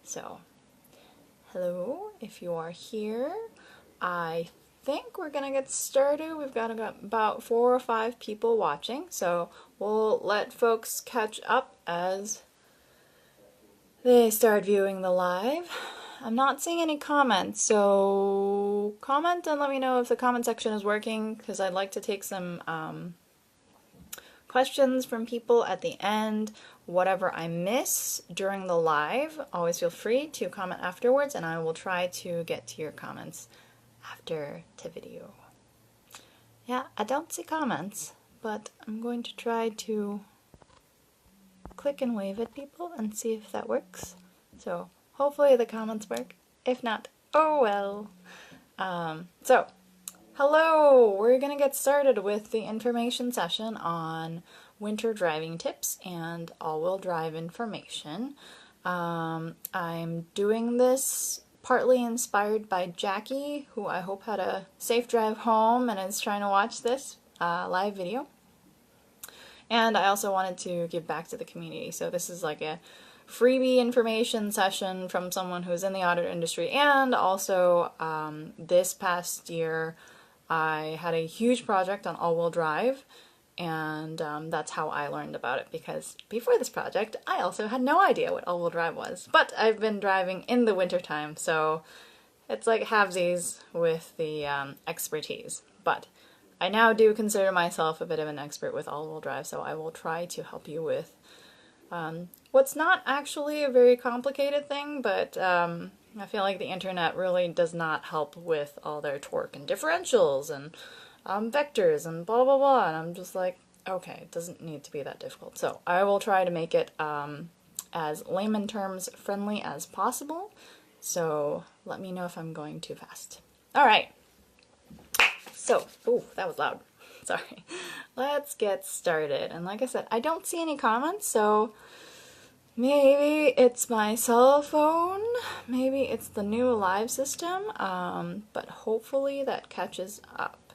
So, hello, if you are here, I think we're gonna get started. We've got about 4 or 5 people watching, so we'll let folks catch up as they start viewing the live. I'm not seeing any comments, so comment and let me know if the comment section is working, because I'd like to take some questions from people at the end. Whatever I miss during the live, always feel free to comment afterwards, and I will try to get to your comments after the video. Yeah, I don't see comments, but I'm going to try to click and wave at people and see if that works. So hopefully the comments work. If not, oh well. So hello, we're gonna get started with the information session on winter driving tips and all-wheel drive information. I'm doing this partly inspired by Jackie, who I hope had a safe drive home and is trying to watch this live video. And I also wanted to give back to the community, so this is like a freebie information session from someone who's in the auto industry. And also this past year I had a huge project on all-wheel drive, and that's how I learned about it, because before this project I also had no idea what all-wheel drive was. But I've been driving in the wintertime, so it's like halvesies with the expertise. But I now do consider myself a bit of an expert with all-wheel drive, so I will try to help you with what's not actually a very complicated thing, but I feel like the internet really does not help with all their torque and differentials and vectors and blah blah blah, and I'm just like, okay, it doesn't need to be that difficult. So I will try to make it as layman terms friendly as possible, so let me know if I'm going too fast. Alright, so, ooh, that was loud. Sorry. Let's get started. And like I said, I don't see any comments, so maybe it's my cell phone, maybe it's the new live system, but hopefully that catches up.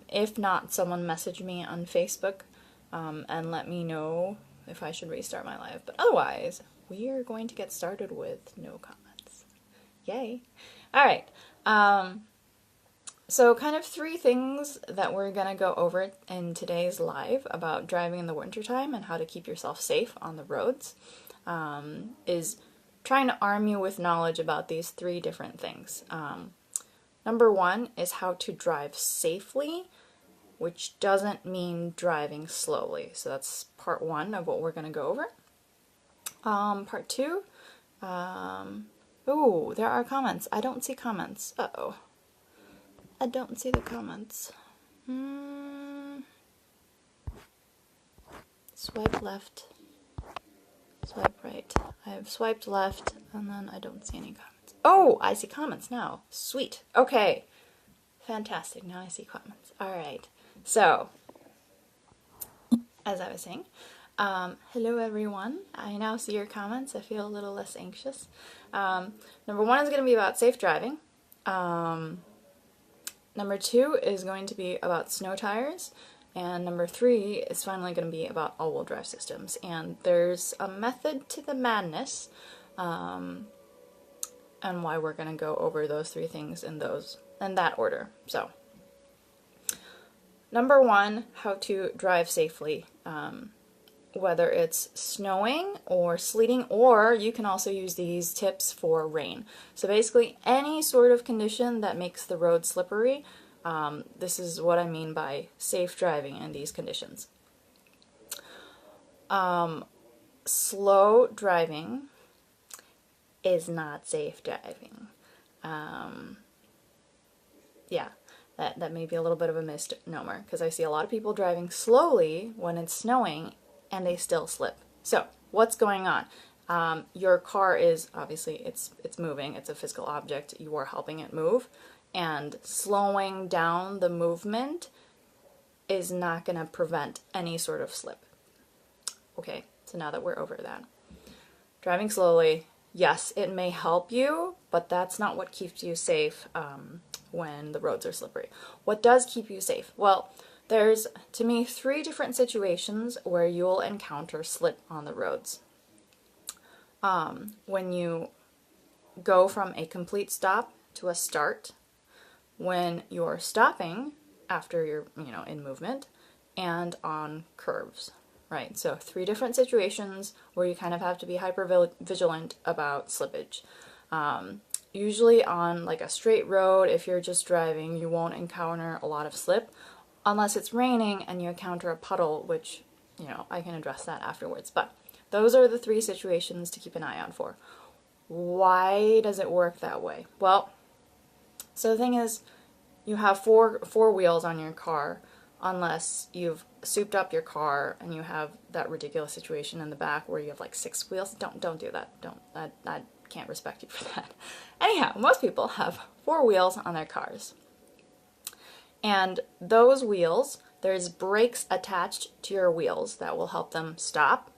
If not, someone message me on Facebook and let me know if I should restart my live. But otherwise, we are going to get started with no comments. Yay! Alright. So kind of 3 things that we're going to go over in today's live about driving in the wintertime and how to keep yourself safe on the roads is trying to arm you with knowledge about these 3 different things. Number 1 is how to drive safely, which doesn't mean driving slowly. So that's part 1 of what we're going to go over. Part 2, ooh, there are comments. I don't see comments. Uh-oh. I don't see the comments. Swipe left, swipe right. I have swiped left, and then I don't see any comments. Oh, I see comments now. Sweet. Okay. Fantastic. Now I see comments. Alright. So, as I was saying, hello everyone. I now see your comments. I feel a little less anxious. Number 1 is going to be about safe driving. Number 2 is going to be about snow tires, and number 3 is finally going to be about all-wheel drive systems. And there's a method to the madness, and why we're going to go over those 3 things in that order. So, number 1, how to drive safely. Whether it's snowing or sleeting, or you can also use these tips for rain. So basically any sort of condition that makes the road slippery, this is what I mean by safe driving in these conditions. Slow driving is not safe driving. Yeah, that may be a little bit of a misnomer, because I see a lot of people driving slowly when it's snowing and they still slip. So what's going on? Your car is obviously it's moving. It's a physical object. You are helping it move, and slowing down the movement is not going to prevent any sort of slip. Okay, so now that we're over that, driving slowly, yes, it may help you, but that's not what keeps you safe when the roads are slippery. What does keep you safe? Well, there's, to me, 3 different situations where you'll encounter slip on the roads. When you go from a complete stop to a start when you're stopping after you're, in movement, and on curves, right? So 3 different situations where you kind of have to be hyper vigilant about slippage. Usually on like a straight road, if you're just driving, you won't encounter a lot of slip unless it's raining and you encounter a puddle, which, I can address that afterwards. But those are the 3 situations to keep an eye out for. Why does it work that way? Well, so the thing is, you have four wheels on your car, unless you've souped up your car and you have that ridiculous situation in the back where you have like 6 wheels. Don't do that. I can't respect you for that. Anyhow, most people have 4 wheels on their cars. And those wheels, there's brakes attached to your wheels that will help them stop,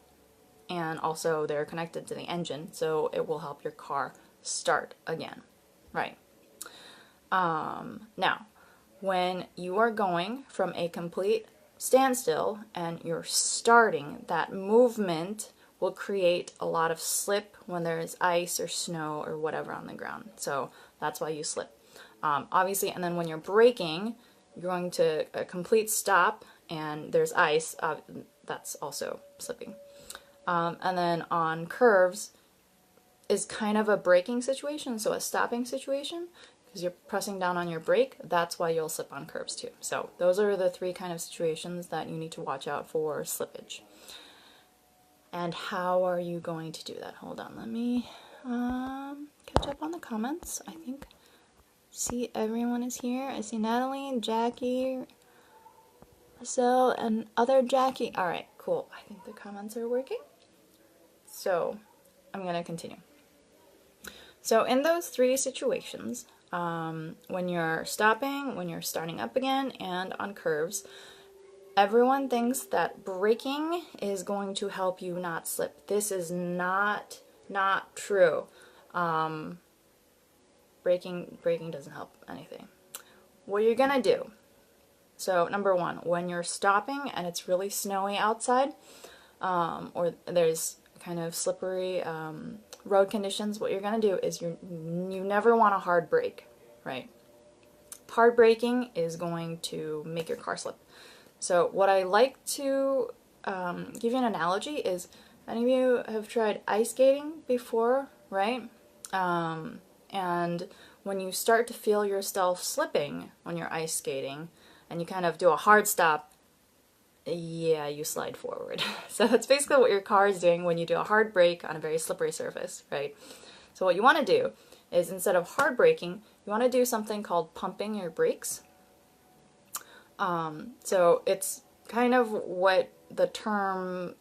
and also they're connected to the engine, so it will help your car start again, right? Now, when you are going from a complete standstill and you're starting, that movement will create a lot of slip when there is ice or snow or whatever on the ground. So that's why you slip. Obviously, and then when you're braking, you're going to a complete stop and there's ice, that's also slipping. And then on curves is kind of a braking situation, so a stopping situation, because you're pressing down on your brake. That's why you'll slip on curves too. So those are the 3 kind of situations that you need to watch out for slippage. And how are you going to do that? Hold on, let me catch up on the comments. I think, see, everyone is here. I see Natalie, Jackie, Marcel, and other Jackie. All right, cool. I think the comments are working. So I'm going to continue. So in those 3 situations, when you're stopping, when you're starting up again, and on curves, everyone thinks that braking is going to help you not slip. This is not true. Braking doesn't help anything. What you're gonna do, so number 1, when you're stopping and it's really snowy outside, or there's kind of slippery road conditions, what you're gonna do is you never want a hard brake, right? Hard braking is going to make your car slip. So what I like to give you an analogy is, any of you have tried ice skating before, right? And when you start to feel yourself slipping when you're ice skating and you kind of do a hard stop, yeah, you slide forward. So that's basically what your car is doing when you do a hard brake on a very slippery surface, right? So what you want to do is, instead of hard braking, you want to do something called pumping your brakes. So it's kind of what the term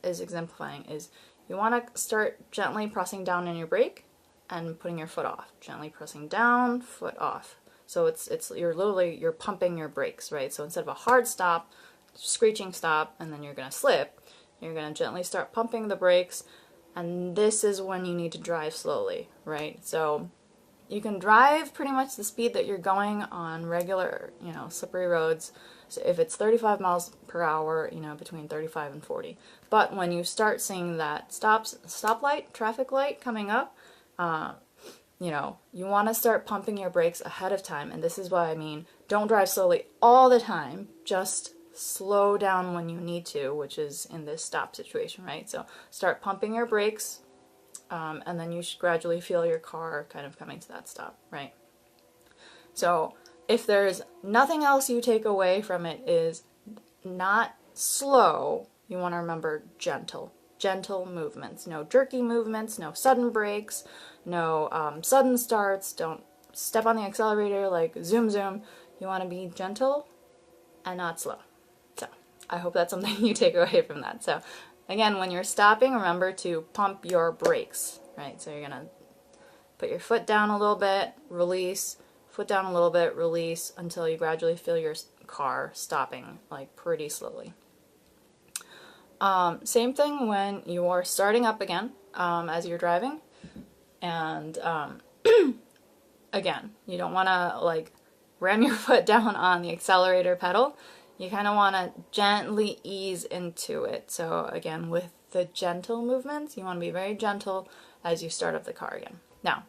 is exemplifying is, you want to start gently pressing down on your brake and putting your foot off. Gently pressing down, foot off. So you're pumping your brakes, right? So instead of a hard stop, screeching stop, and then you're going to slip, you're going to gently start pumping the brakes, and this is when you need to drive slowly, right? So you can drive pretty much the speed that you're going on regular, slippery roads. So if it's 35 miles per hour, between 35 and 40. But when you start seeing that stoplight, traffic light coming up, you want to start pumping your brakes ahead of time. And this is what I mean. Don't drive slowly all the time. Just slow down when you need to, which is in this stop situation, right? So start pumping your brakes, and then you should gradually feel your car kind of coming to that stop, right? So if there's nothing else you take away from it, is not slow, you want to remember gentle movements. No jerky movements, no sudden brakes, no sudden starts. Don't step on the accelerator like zoom. You want to be gentle and not slow. So I hope that's something you take away from that. So again, when you're stopping, remember to pump your brakes, right? So you're going to put your foot down a little bit, release, foot down a little bit, release, until you gradually feel your car stopping, like pretty slowly. Same thing when you are starting up again, as you're driving, and again, you don't want to like ram your foot down on the accelerator pedal. You kind of want to gently ease into it. So again, with the gentle movements, you want to be very gentle as you start up the car again. Now,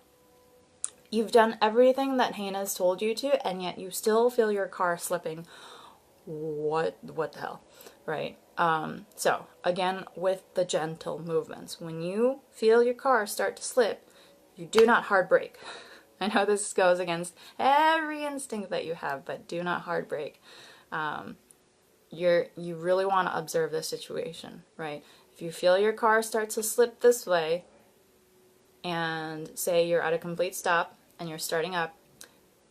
you've done everything that Hayne has told you to, and yet you still feel your car slipping. What the hell, right? So again, with the gentle movements, when you feel your car start to slip, you do not hard brake. I know this goes against every instinct that you have, but do not hard brake. You really want to observe the situation, right? If you feel your car start to slip this way, and say you're at a complete stop and you're starting up,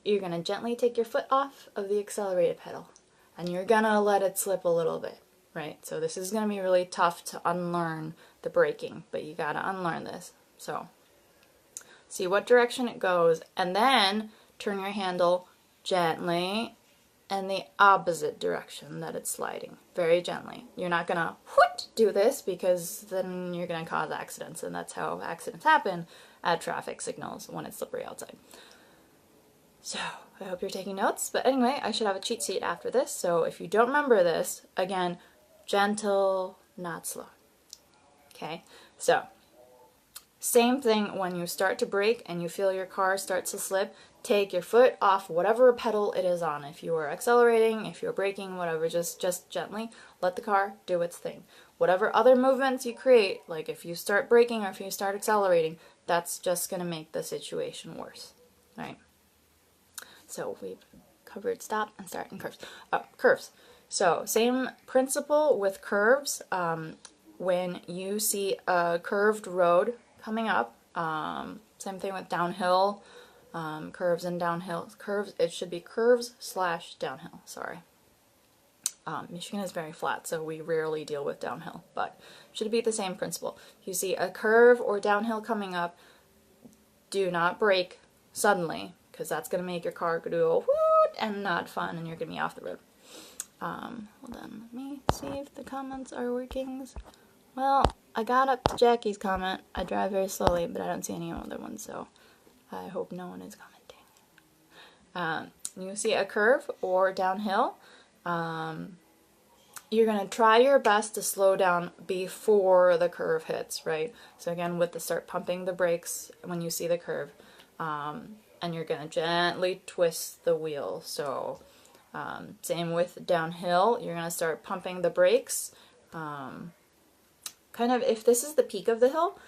you're going to gently take your foot off of the accelerated pedal, and you're going to let it slip a little bit, right? So this is going to be really tough to unlearn the braking, but you got to unlearn this. So see what direction it goes, and then turn your handle gently in the opposite direction that it's sliding, very gently. You're not going to do this, because then you're going to cause accidents, and that's how accidents happen at traffic signals when it's slippery outside. So I hope you're taking notes, but anyway, I should have a cheat sheet after this, so if you don't remember this, again, gentle, not slow. Okay, so same thing when you start to brake and you feel your car start to slip, take your foot off whatever pedal it is on. If you are accelerating, if you're braking, whatever, just gently let the car do its thing. Whatever other movements you create, like if you start braking or if you start accelerating, that's just going to make the situation worse. All right. So we've covered stop and start and curves. Curves. So same principle with curves. When you see a curved road coming up, same thing with downhill, curves and downhill. Curves, it should be curves/downhill, sorry. Michigan is very flat, so we rarely deal with downhill, but should be the same principle. If you see a curve or downhill coming up, do not brake suddenly, because that's going to make your car go whoot and not fun, and you're going to be off the road. Hold on, let me see if the comments are working. Well, I got up to Jackie's comment. I drive very slowly, but I don't see any other ones, so I hope no one is commenting. You see a curve or downhill, you're going to try your best to slow down before the curve hits, right? So again, with the start pumping the brakes when you see the curve, and you're going to gently twist the wheel. So same with downhill, you're going to start pumping the brakes. Kind of, if this is the peak of the hill,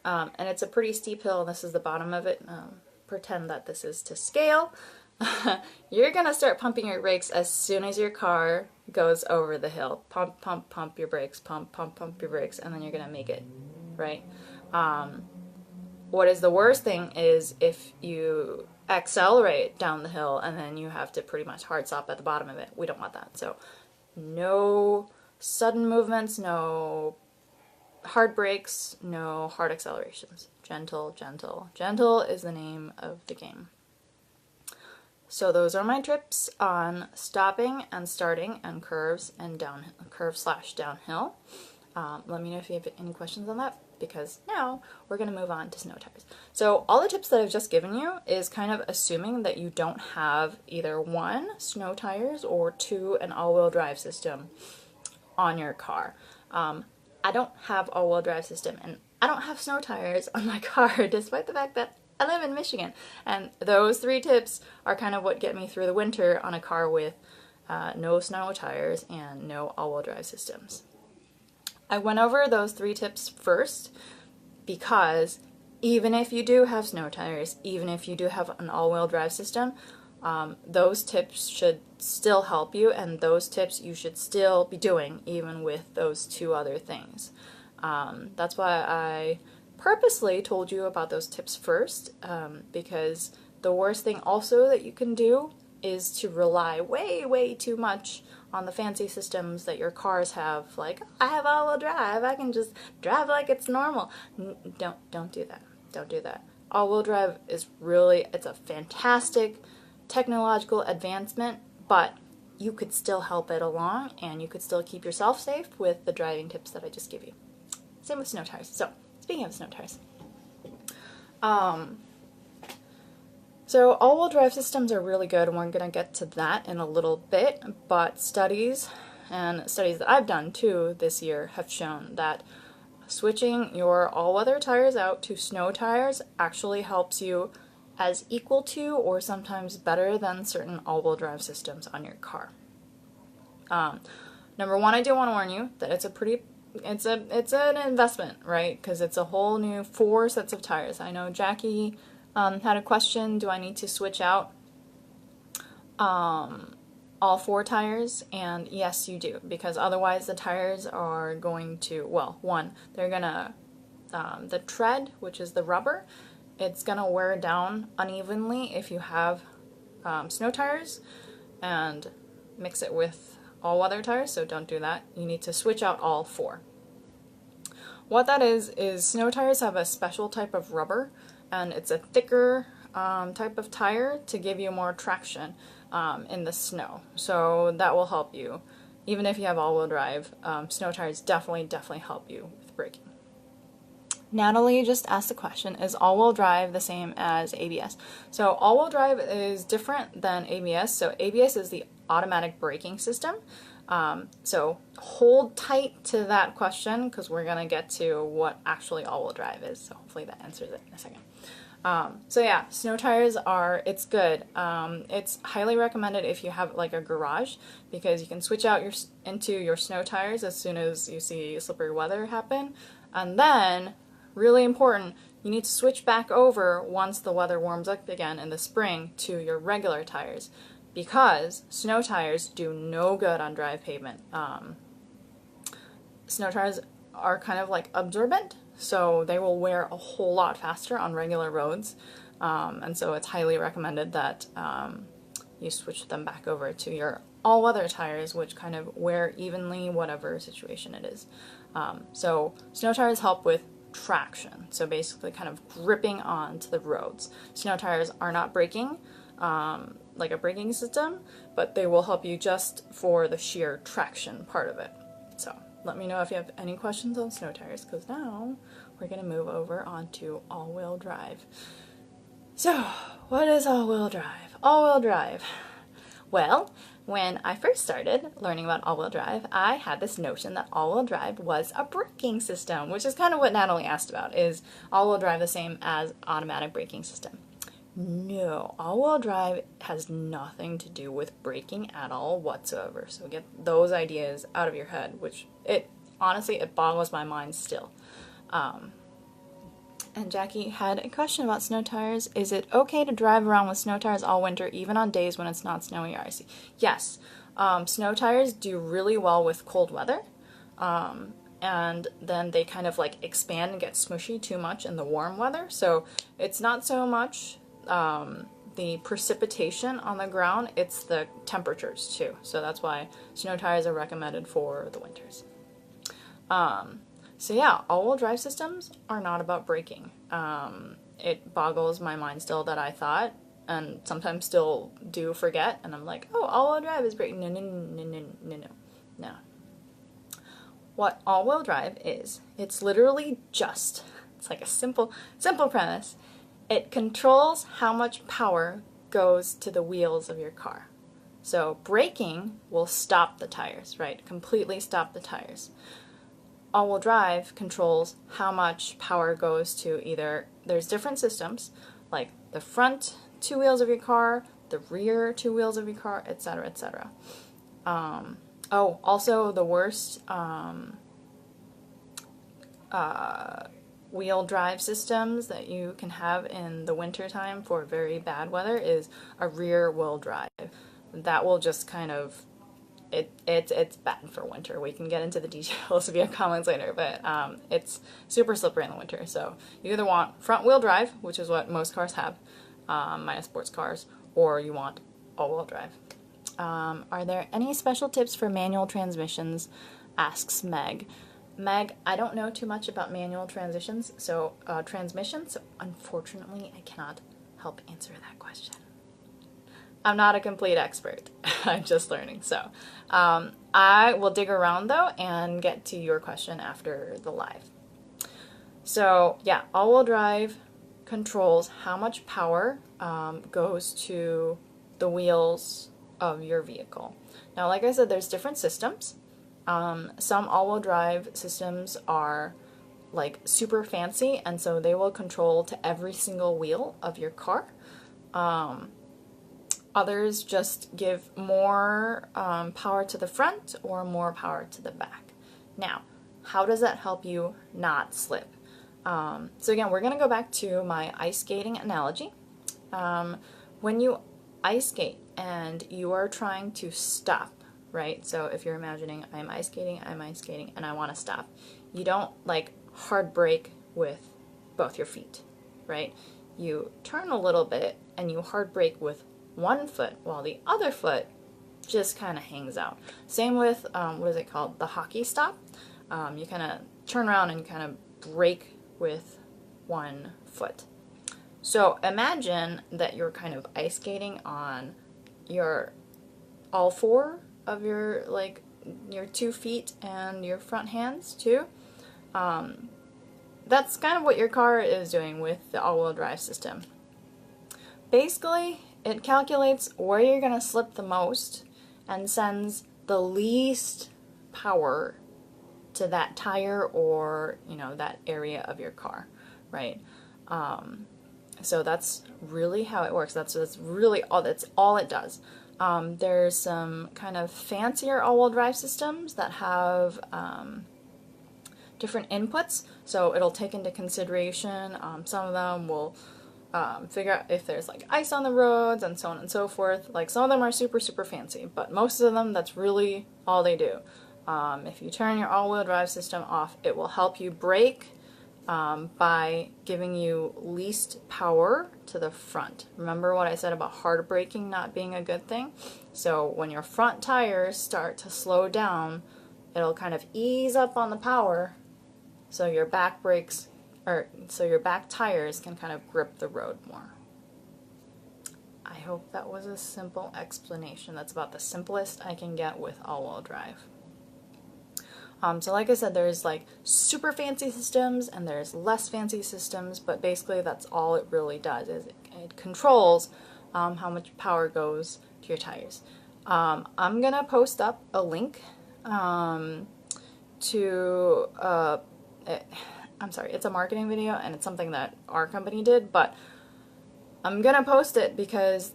and it's a pretty steep hill, and this is the bottom of it, pretend that this is to scale, you're going to start pumping your brakes as soon as your car goes over the hill. Pump, pump, pump your brakes, pump, pump, pump your brakes, and then you're going to make it, right? What is the worst thing is if you accelerate down the hill and then you have to pretty much hard stop at the bottom of it. We don't want that. So no sudden movements, no hard brakes, no hard accelerations. Gentle, gentle. Gentle is the name of the game. So those are my tips on stopping and starting and curves and downhill, curve/downhill. Let me know if you have any questions on that, because now we're going to move on to snow tires. So all the tips that I've just given you is kind of assuming that you don't have either 1, snow tires, or 2, an all-wheel drive system on your car. I don't have all-wheel drive system, and I don't have snow tires on my car, despite the fact that I live in Michigan. And those 3 tips are kind of what get me through the winter on a car with no snow tires and no all-wheel drive systems. I went over those 3 tips first because even if you do have snow tires, even if you do have an all-wheel drive system, those tips should still help you, and those tips you should still be doing even with those 2 other things. That's why I purposely told you about those tips first, because the worst thing also that you can do is to rely way too much on the fancy systems that your cars have. Like, I have all-wheel drive, I can just drive like it's normal. Don't do that. Don't do that. All-wheel drive is really, it's a fantastic technological advancement, but you could still help it along, and you could still keep yourself safe with the driving tips that I just gave you. Same with snow tires. So, speaking of snow tires, so all-wheel drive systems are really good, and we're going to get to that in a little bit, but studies, and studies that I've done too this year, have shown that switching your all-weather tires out to snow tires actually helps you as equal to or sometimes better than certain all-wheel drive systems on your car. Number one, I do want to warn you that it's an investment, right? Because it's a whole new 4 sets of tires. I know Jackie had a question, do I need to switch out all 4 tires? And yes, you do, because otherwise the tires are going to, well, one, they're gonna, the tread, which is the rubber, it's gonna wear down unevenly if you have snow tires and mix it with all-weather tires, so don't do that. You need to switch out all 4. What that is snow tires have a special type of rubber, and it's a thicker type of tire to give you more traction in the snow. So that will help you. Even if you have all-wheel drive, snow tires definitely help you with braking. Natalie just asked the question, is all-wheel drive the same as ABS? So all-wheel drive is different than ABS. So ABS is the automatic braking system. So hold tight to that question because we're going to get to what actually all-wheel drive is. So hopefully that answers it in a second. So yeah, snow tires it's good. It's highly recommended if you have like a garage because you can switch out into your snow tires as soon as you see slippery weather happen. And then, really important, you need to switch back over once the weather warms up again in the spring to your regular tires because snow tires do no good on dry pavement. Snow tires are kind of like absorbent, so they will wear a whole lot faster on regular roads, and so it's highly recommended that you switch them back over to your all-weather tires, which kind of wear evenly whatever situation it is. So snow tires help with traction, so basically kind of gripping onto the roads. Snow tires are not braking like a braking system, but they will help you just for the sheer traction part of it. So let me know if you have any questions on snow tires, because now we're going to move over onto all-wheel drive. So, what is all-wheel drive? All-wheel drive. Well, when I first started learning about all-wheel drive, I had this notion that all-wheel drive was a braking system, which is kind of what Natalie asked about. Is all-wheel drive the same as automatic braking system? No, all-wheel drive has nothing to do with braking at all whatsoever. So get those ideas out of your head, which honestly, it boggles my mind still. And Jackie had a question about snow tires. Is it okay to drive around with snow tires all winter, even on days when it's not snowy or icy? Yes, snow tires do really well with cold weather. And then they kind of like expand and get smushy too much in the warm weather. So it's not so much the precipitation on the ground, it's the temperatures too. So that's why snow tires are recommended for the winters. So yeah, all-wheel drive systems are not about braking. It boggles my mind still that I thought, and sometimes still do forget, and I'm like, oh, all-wheel drive is braking. No. What all-wheel drive is, it's literally it's like a simple premise. It controls how much power goes to the wheels of your car. So braking will stop the tires, right? Completely stop the tires. All-wheel drive controls how much power goes to there's different systems, like the front 2 wheels of your car, the rear 2 wheels of your car, etc., etc. Also the worst wheel drive systems that you can have in the winter time for very bad weather is a rear wheel drive. That will just kind of, it's bad for winter. We can get into the details if you have comments later, but it's super slippery in the winter. So you either want front wheel drive, which is what most cars have, minus sports cars, or you want all-wheel drive. Are there any special tips for manual transmissions? Asks Meg. Meg, I don't know too much about manual transmissions, so unfortunately I cannot help answer that question. I'm not a complete expert. I'm just learning, so I will dig around though and get to your question after the live. So yeah, all-wheel drive controls how much power goes to the wheels of your vehicle. Now, like I said, there's different systems. Some all-wheel drive systems are like super fancy, and so they will control to every single wheel of your car. Others just give more power to the front or more power to the back. Now, how does that help you not slip? So again, we're going to go back to my ice skating analogy. When you ice skate and you are trying to stop, right? So if you're imagining I'm ice skating, and I want to stop. You don't like hard brake with both your feet, right? You turn a little bit and you hard brake with one foot while the other foot just kind of hangs out. Same with, what is it called? The hockey stop. You kind of turn around and you kind of brake with one foot. So imagine that you're kind of ice skating on your all four of your like your 2 feet and your front hands too. That's kind of what your car is doing with the all-wheel drive system. Basically, it calculates where you're going to slip the most and sends the least power to that tire or, you know, that area of your car, right? So that's really how it works. That's really all. That's all it does. There's some kind of fancier all-wheel drive systems that have different inputs, so it'll take into consideration. Some of them will figure out if there's like ice on the roads and so on and so forth. Like some of them are super fancy, but most of them, that's really all they do. If you turn your all-wheel drive system off, it will help you brake by giving you least power to the front. Remember what I said about hard braking not being a good thing? So when your front tires start to slow down, it'll kind of ease up on the power so your back brakes, or so your back tires can kind of grip the road more. I hope that was a simple explanation. That's about the simplest I can get with all-wheel drive. So like I said, there's like super fancy systems and there's less fancy systems, but basically that's all it really does, is it controls how much power goes to your tires. I'm gonna post up a link to I'm sorry, it's a marketing video and it's something that our company did, but I'm gonna post it because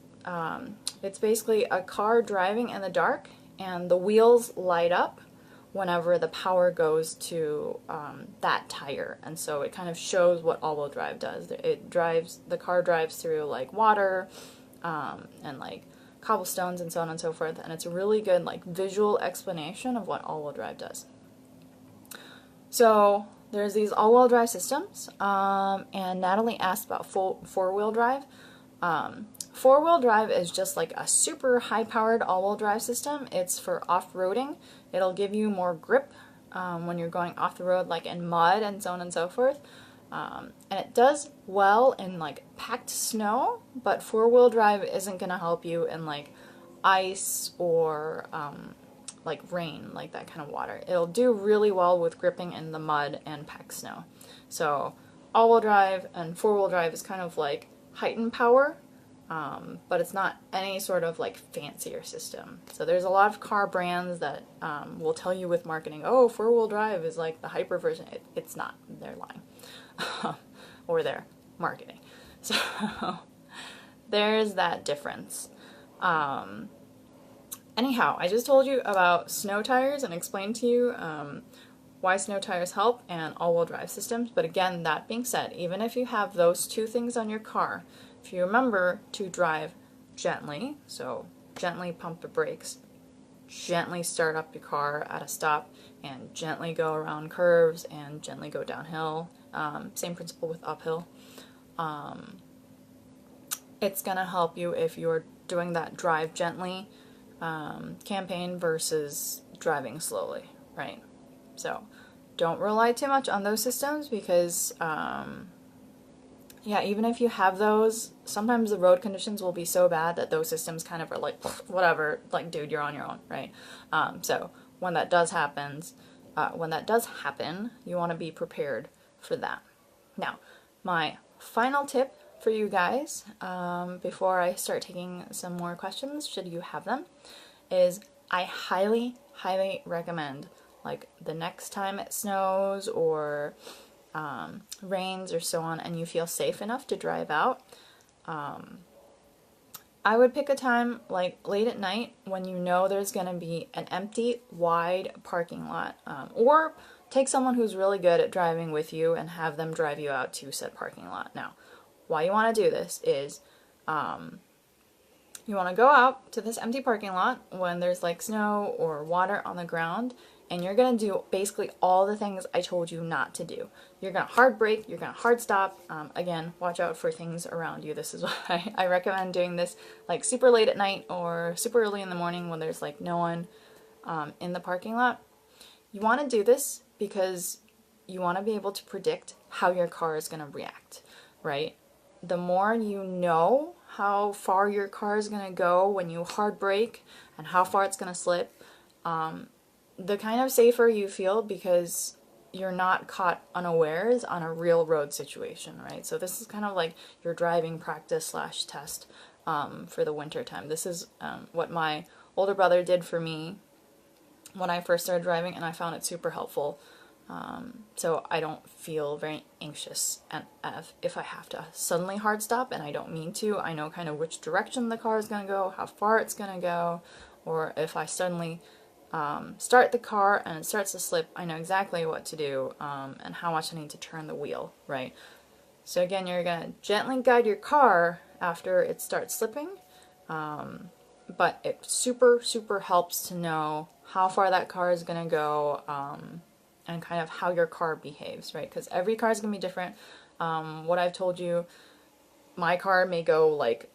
it's basically a car driving in the dark and the wheels light up whenever the power goes to that tire, and so it kind of shows what all-wheel drive does. The car drives through like water and like cobblestones and so on and so forth, and it's a really good like visual explanation of what all-wheel drive does. So there's these all-wheel drive systems, and Natalie asked about four-wheel drive. Four-wheel drive is just like a super high-powered all-wheel drive system. It's for off-roading. It'll give you more grip when you're going off the road, like in mud and so on and so forth. And it does well in like packed snow, but four-wheel drive isn't going to help you in like ice or like rain, like that kind of water. It'll do really well with gripping in the mud and packed snow. So all-wheel drive and four-wheel drive is kind of like heightened power, but it's not any sort of like fancier system. So there's a lot of car brands that will tell you with marketing, oh, four-wheel drive is like the hyper version. It's not. They're lying. Or they're marketing. So there's that difference. Anyhow, I just told you about snow tires and explained to you why snow tires help and all-wheel drive systems. But again, that being said, even if you have those two things on your car, if you remember to drive gently, so gently pump the brakes, gently start up your car at a stop, and gently go around curves and gently go downhill. Same principle with uphill. It's going to help you if you're doing that drive gently campaign versus driving slowly, right? So don't rely too much on those systems because yeah, even if you have those, sometimes the road conditions will be so bad that those systems kind of are like, whatever, like, dude, you're on your own, right? So when that does happen, you want to be prepared for that. Now, my final tip for you guys, before I start taking some more questions, should you have them, is I highly, highly recommend, like, the next time it snows or rains or so on, and you feel safe enough to drive out, I would pick a time like late at night when you know there's going to be an empty, wide parking lot, or take someone who's really good at driving with you and have them drive you out to said parking lot. Now, why you want to do this is you want to go out to this empty parking lot when there's like snow or water on the ground, and you're going to do basically all the things I told you not to do. You're going to hard brake, you're going to hard stop. Again, watch out for things around you. This is why I recommend doing this like super late at night or super early in the morning when there's like no one in the parking lot. You want to do this because you want to be able to predict how your car is going to react, right? The more you know how far your car is going to go when you hard brake and how far it's going to slip, the kind of safer you feel because you're not caught unawares on a real road situation, right? So this is kind of like your driving practice slash test for the winter time. This is what my older brother did for me when I first started driving, and I found it super helpful. So I don't feel very anxious and if I have to suddenly hard stop, and I don't mean to. I know kind of which direction the car is going to go, how far it's going to go, or if I suddenly start the car and it starts to slip, I know exactly what to do and how much I need to turn the wheel, right? So again, you're going to gently guide your car after it starts slipping, but it super helps to know how far that car is going to go and kind of how your car behaves, right? Because every car is going to be different. What I've told you, my car may go like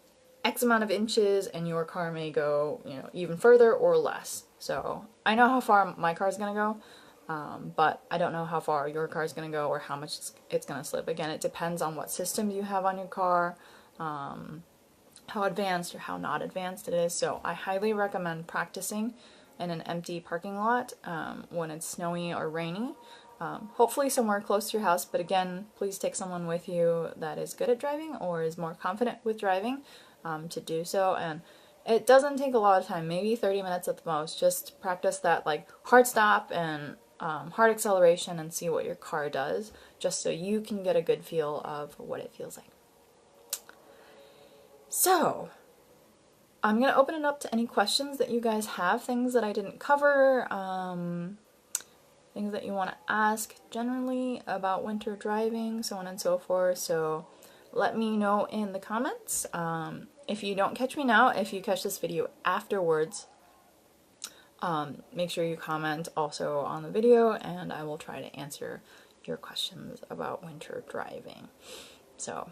X amount of inches and your car may go, you know, even further or less. So I know how far my car is going to go, but I don't know how far your car is going to go or how much it's going to slip. Again, it depends on what systems you have on your car, how advanced or how not advanced it is. So I highly recommend practicing in an empty parking lot when it's snowy or rainy. Hopefully somewhere close to your house, but again, please take someone with you that is good at driving or is more confident with driving to do so. And it doesn't take a lot of time, maybe 30 minutes at the most. Just practice that like hard stop and hard acceleration and see what your car does, just so you can get a good feel of what it feels like. So I'm going to open it up to any questions that you guys have, things that I didn't cover, things that you want to ask generally about winter driving, so on and so forth. So let me know in the comments. If you don't catch me now, if you catch this video afterwards, make sure you comment also on the video, and I will try to answer your questions about winter driving. So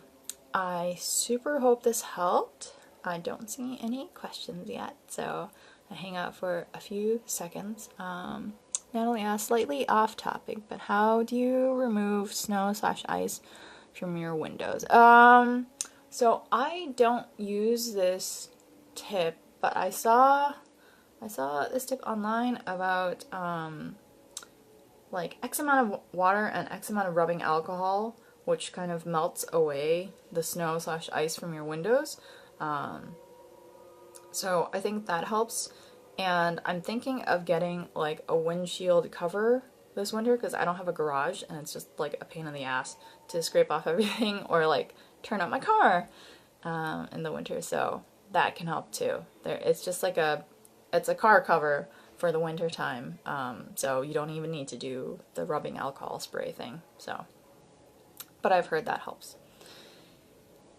I super hope this helped. I don't see any questions yet, so I hang out for a few seconds. Natalie asked, slightly off topic, but how do you remove snow/ice from your windows? So I don't use this tip, but I saw this tip online about like X amount of water and X amount of rubbing alcohol, which kind of melts away the snow/ice from your windows. So I think that helps, and I'm thinking of getting like a windshield cover this winter because I don't have a garage and it's just like a pain in the ass to scrape off everything or like turn up my car in the winter, so that can help too. It's just like it's a car cover for the winter time, so you don't even need to do the rubbing alcohol spray thing. So, but I've heard that helps.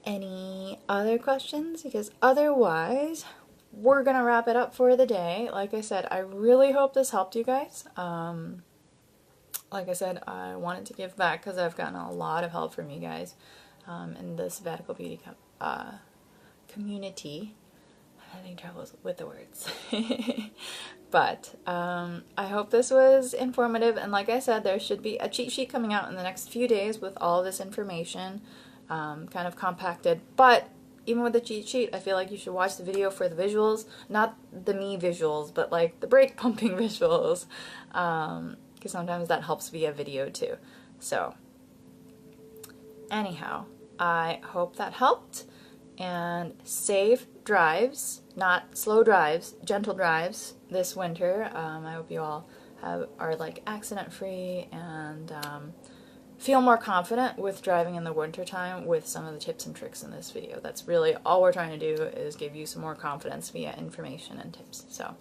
Any other questions? Because otherwise, we're gonna wrap it up for the day. Like I said, I really hope this helped you guys. Like I said, I wanted to give back because I've gotten a lot of help from you guys in the sabbatical beauty community. I'm having trouble with the words. But I hope this was informative, and like I said, there should be a cheat sheet coming out in the next few days with all this information kind of compacted. But even with the cheat sheet, I feel like you should watch the video for the visuals, not the me visuals, but like the brake pumping visuals, because sometimes that helps via video too. So anyhow, I hope that helped, and safe drives, not slow drives, gentle drives this winter. I hope you all are like accident free and feel more confident with driving in the wintertime with some of the tips and tricks in this video. That's really all we're trying to do, is give you some more confidence via information and tips. So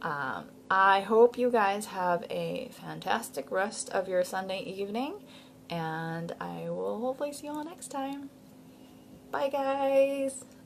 I hope you guys have a fantastic rest of your Sunday evening, and I will hopefully see you all next time. Bye guys!